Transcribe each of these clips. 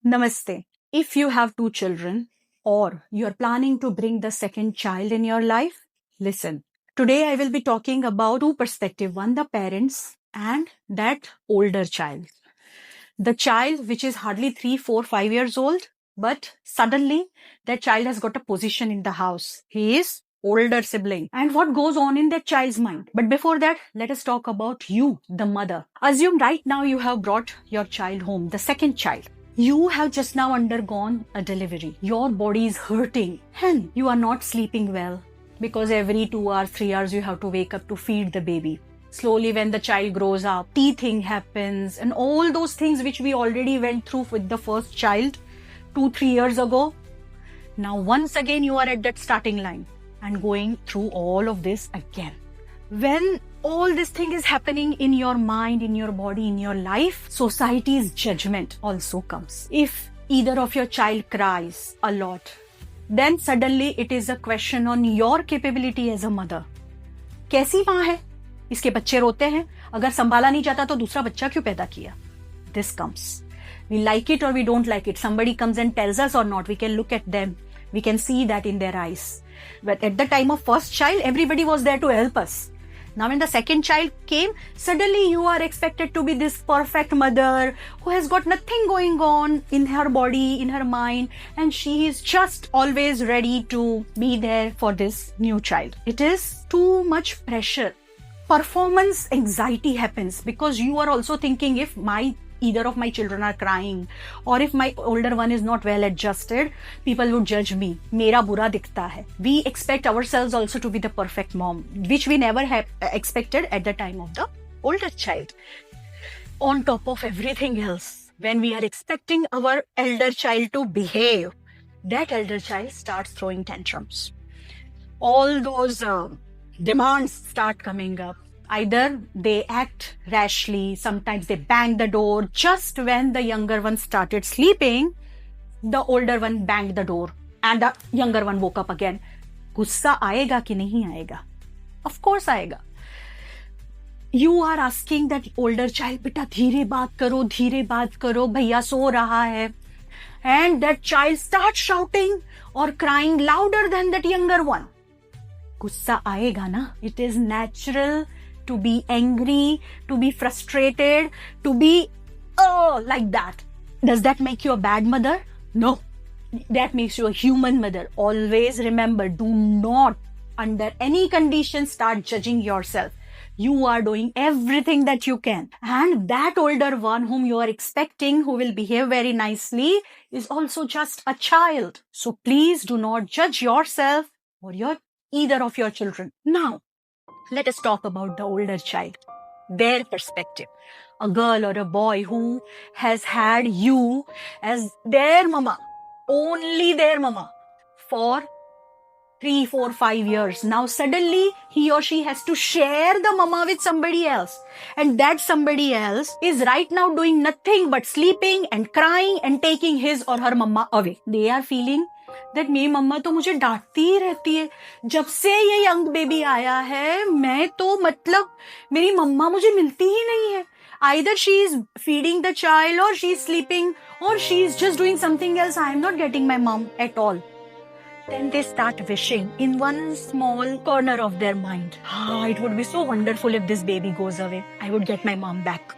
Namaste. If you have two children or you're planning to bring the second child in your life, listen. Today I will be talking about two perspectives, one the parents and that older child. The child which is hardly 3, 4, 5 years old, but suddenly that child has got a position in the house. He is older sibling and what goes on in that child's mind. But before that, let us talk about you, the mother. Assume right now you have brought your child home, the second child. You have just now undergone a delivery. Your body is hurting and you are not sleeping well because every 2 hours, 3 hours you have to wake up to feed the baby. Slowly when the child grows up, teething happens and all those things which we already went through with the first child 2, 3 years ago. Now once again you are at that starting line and going through all of this again. When all this thing is happening in your mind, in your body, in your life, society's judgment also comes. If either of your child cries a lot, then suddenly it is a question on your capability as a mother. कैसी माँ है? इसके बच्चे रोते हैं, अगर संभाला नहीं जाता तो दूसरा बच्चा क्यों पैदा किया? This comes. We like it or we don't like it. Somebody comes and tells us or not. We can look at them. We can see that in their eyes. But at the time of first child, everybody was there to help us. Now when the second child came, suddenly you are expected to be this perfect mother who has got nothing going on in her body, in her mind, and she is just always ready to be there for this new child. It is too much pressure. Performance anxiety happens because you are also thinking if either of my children are crying or if my older one is not well adjusted, people would judge me. Mera bura dikhta hai. We expect ourselves also to be the perfect mom, which we never have expected at the time of the older child. On top of everything else, when we are expecting our elder child to behave, that elder child starts throwing tantrums. All those demands start coming up. Either they act rashly, sometimes they bang the door. Just when the younger one started sleeping, the older one banged the door and the younger one woke up again. गुस्सा आएगा कि नहीं आएगा? Of course आएगा. You are asking that older child, बेटा धीरे बात करो, भैया सो रहा है. And that child starts shouting or crying louder than that younger one. गुस्सा आएगा ना? It is natural to be angry, to be frustrated, to be like that. Does that make you a bad mother? No. That makes you a human mother. Always remember, do not under any condition start judging yourself. You are doing everything that you can. And that older one whom you are expecting, who will behave very nicely, is also just a child. So please do not judge yourself or either of your children. Now, let us talk about the older child, their perspective. A girl or a boy who has had you as their mama, only their mama, for 3, 4, 5 years. Now suddenly he or she has to share the mama with somebody else. And that somebody else is right now doing nothing but sleeping and crying and taking his or her mama away. They are feeling that मेरी मम्मा तो मुझे डांटती ही रहती है. जब से ये young baby आया है, मैं तो मतलब मेरी मम्मा मुझे मिलती ही नहीं है. Either she is feeding the child or she is sleeping or she is just doing something else. I am not getting my mom at all. Then they start wishing in one small corner of their mind, it would be so wonderful if this baby goes away. I would get my mom back.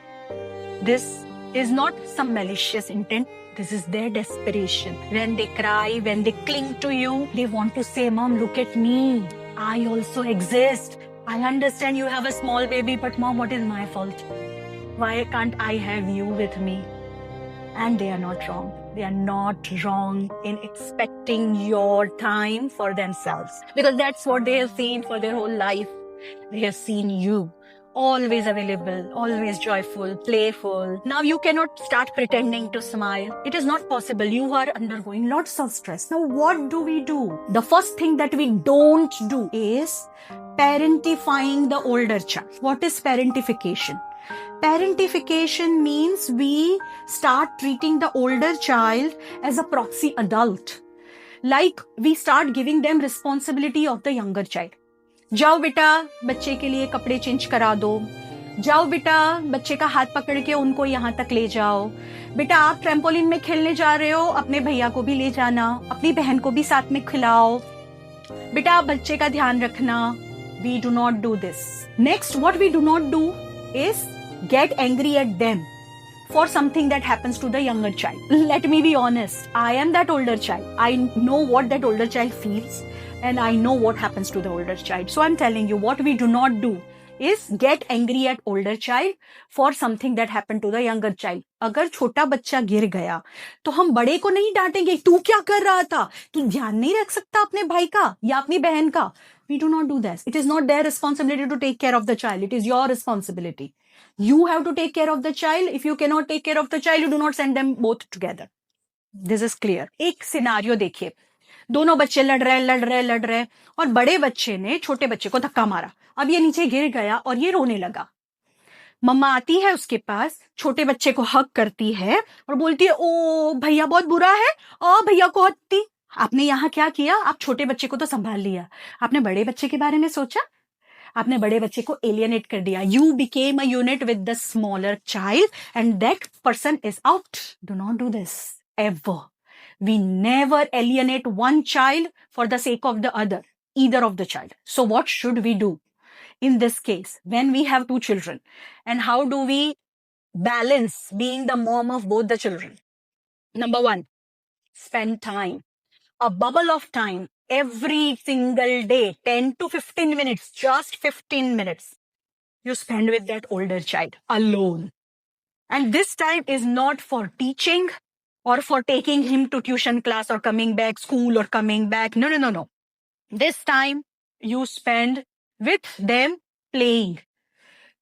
This is not some malicious intent. This is their desperation. When they cry, when they cling to you, they want to say, Mom, look at me. I also exist. I understand you have a small baby, but Mom, what is my fault? Why can't I have you with me? And they are not wrong. They are not wrong in expecting your time for themselves. Because that's what they have seen for their whole life. They have seen you. Always available, always joyful, playful. Now you cannot start pretending to smile. It is not possible. You are undergoing lots of stress. Now what do? The first thing that we don't do is parentifying the older child. What is parentification? Parentification means we start treating the older child as a proxy adult. Like we start giving them responsibility of the younger child. जाओ बेटा बच्चे के लिए कपड़े change करा दो, जाओ बेटा, बच्चे का हाथ पकड़ के उनको यहाँ तक ले जाओ। बेटा आप ट्रैम्पोलिन में खेलने जा रहे हो, अपने भैया को भी ले जाना, अपनी बहन को भी साथ में खिलाओ। बेटा आप बच्चे का ध्यान रखना। We do not do this. Next, what we do not do is get angry at them for something that happens to the younger child. Let me be honest. I am that older child. I know what that older child feels and I know what happens to the older child. So I'm telling you, what we do not do is get angry at older child for something that happened to the younger child. अगर छोटा बच्चा गिर गया तो हम बड़े को नहीं डांटेंगे, तू क्या कर रहा था, तू ध्यान नहीं रख सकता अपने भाई का या अपनी बहन का. We do not do this. It is not their responsibility to take care of the child. It is your responsibility. You have to take care of the child. If you cannot take care of the child, you do not send them both together. This is clear. एक scenario देखिए, दोनों बच्चे लड़ रहे और बड़े बच्चे ने छोटे बच्चे को धक्का मारा. अब ये नीचे गिर गया और ये रोने लगा. मम्मा आती है उसके पास, छोटे बच्चे को हक करती है और बोलती है, ओ भैया बहुत बुरा है, भैया को हत्ती. आपने यहाँ क्या किया? आप छोटे बच्चे को तो संभाल लिया, आपने बड़े बच्चे के बारे में सोचा? आपने बड़े बच्चे को एलियनेट कर दिया. You became a unit with the smaller child and that person is out. Do not do this ever. We never alienate one child for the sake of the other, either of the child. So what should we do in this case when we have two children? And how do we balance being the mom of both the children? Number one, spend time. A bubble of time every single day, 10 to 15 minutes, just 15 minutes. You spend with that older child alone. And this time is not for teaching or for taking him to tuition class or coming back school or coming back. No. This time you spend with them playing.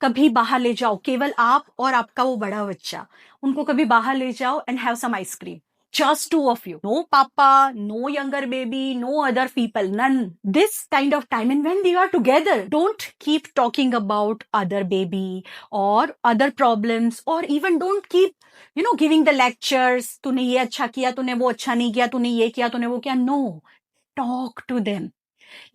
कभी बाहर ले जाओ, केवल आप और आपका वो बड़ा बच्चा, उनको कभी बाहर ले जाओ and have some ice cream. Just two of you. No papa, no younger baby, no other people, none. This kind of time. And when you are together, don't keep talking about other baby or other problems, or even don't keep, giving the lectures. तूने ये अच्छा किया, तूने वो अच्छा नहीं किया, तूने ये किया, तूने वो किया. No. Talk to them.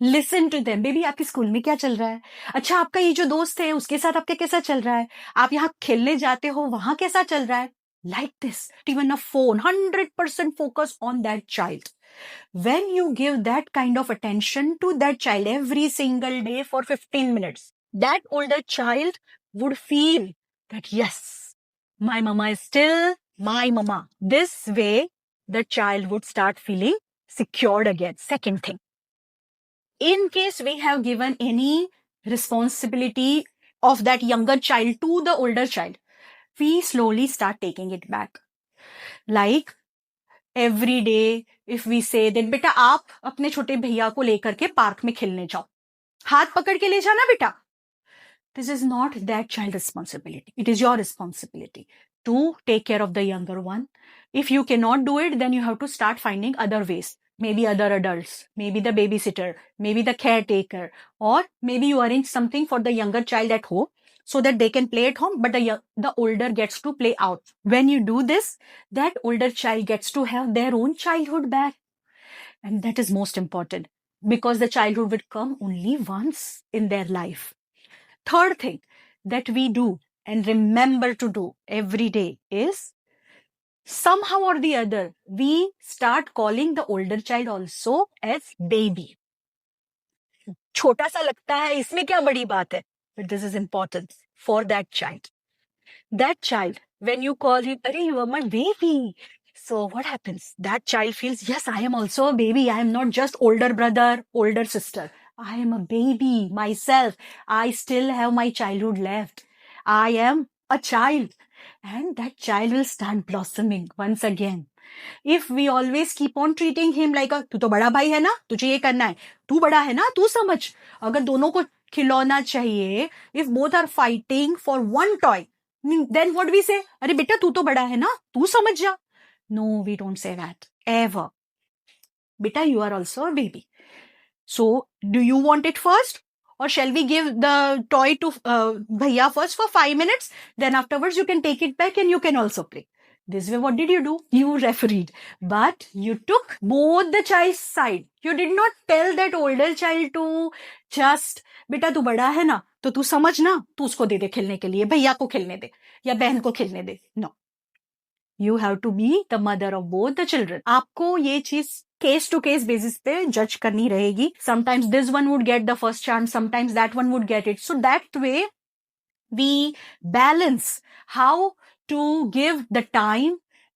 Listen to them. Baby आपके स्कूल में क्या चल रहा है? अच्छा आपका ये जो दोस्त है उसके साथ आपके कैसा चल रहा है? आप यहाँ खेलने जाते हो, वहां कैसा चल रहा है? Like this, even a phone, 100% focus on that child. When you give that kind of attention to that child every single day for 15 minutes, that older child would feel that yes, my mama is still my mama. This way, the child would start feeling secured again. Second thing, in case we have given any responsibility of that younger child to the older child, we slowly start taking it back. Like every day, if we say that बेटा आप अपने छोटे भैया को लेकर के park में खेलने जाओ, हाथ पकड़ के ले जाना बेटा. This is not that child responsibility. It is your responsibility to take care of the younger one. If you cannot do it, then you have to start finding other ways. Maybe other adults, maybe the babysitter, maybe the caretaker, or maybe you arrange something for the younger child at home so that they can play at home, but the older gets to play out. When you do this, that older child gets to have their own childhood back. And that is most important, because the childhood will come only once in their life. Third thing that we do and remember to do every day is, somehow or the other, we start calling the older child also as baby. छोटा सा लगता है, इसमें क्या बड़ी बात है? But this is important for that child. That child, when you call him, "Arey, you are my baby." So what happens? That child feels, yes, I am also a baby. I am not just older brother, older sister. I am a baby myself. I still have my childhood left. I am a child. And that child will start blossoming once again. If we always keep on treating him like a, तू तो बड़ा भाई है ना, तुझे ये करना है, तू बड़ा है ना, तू समझ. अगर दोनों को खिलौना चाहिए, if both are fighting for one toy, then what we say? अरे बेटा तू तो बड़ा है ना, तू समझ जा. No, we don't say that ever. Beta, you are also a baby. So, do you want it first? Or shall we give the toy to Bhaiya first for 5 minutes? Then afterwards you can take it back and you can also play. This way, what did you do? You refereed. But you took both the child's side. You did not tell that older child to just, beta tu bada hai na, तो तू समझ ना, तू उसको दे दे खेलने के लिए, भैया को खेलने दे या बहन को खेलने दे. No, you have to be the mother of both the children. आपको ये चीज केस टू केस बेसिस पे जज करनी रहेगी. Sometimes this one would get the first chance, sometimes that one would get it. So that way we balance how to give the time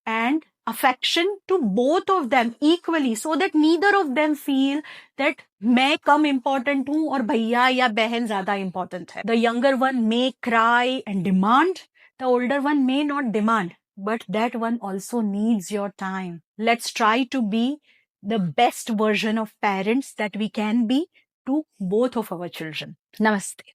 and affection to both of them equally, so that neither of them feel that मैं कम important हूं और भैया या बहन ज्यादा important है. The younger one may cry and demand, the older one may not demand, but that one also needs your time. Let's try to be the best version of parents that we can be to both of our children. Namaste.